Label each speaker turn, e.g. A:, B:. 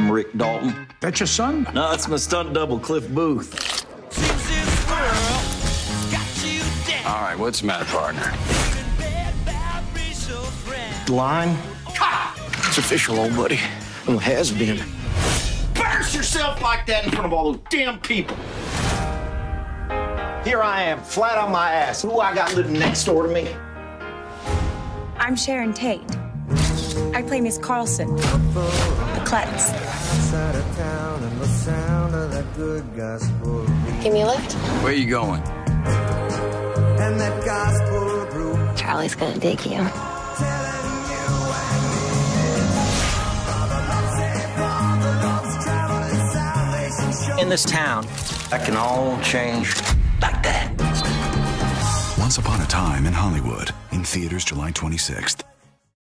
A: I'm Rick Dalton.
B: That's your son?
A: No, it's my stunt double, Cliff Booth.
C: All right, what's the matter, partner?
A: Line? It's official, old buddy. Well, has been.
B: Embarrass yourself like that in front of all those damn people. Here I am, flat on my ass. Who I got living next door to me?
D: I'm Sharon Tate. I play Miss Carlson, the klutz.
E: Give me a lift.
C: Where you going?
E: Charlie's gonna dig you.
A: In this town, that can all change like that.
F: Once Upon a Time in Hollywood, in theaters July 26th.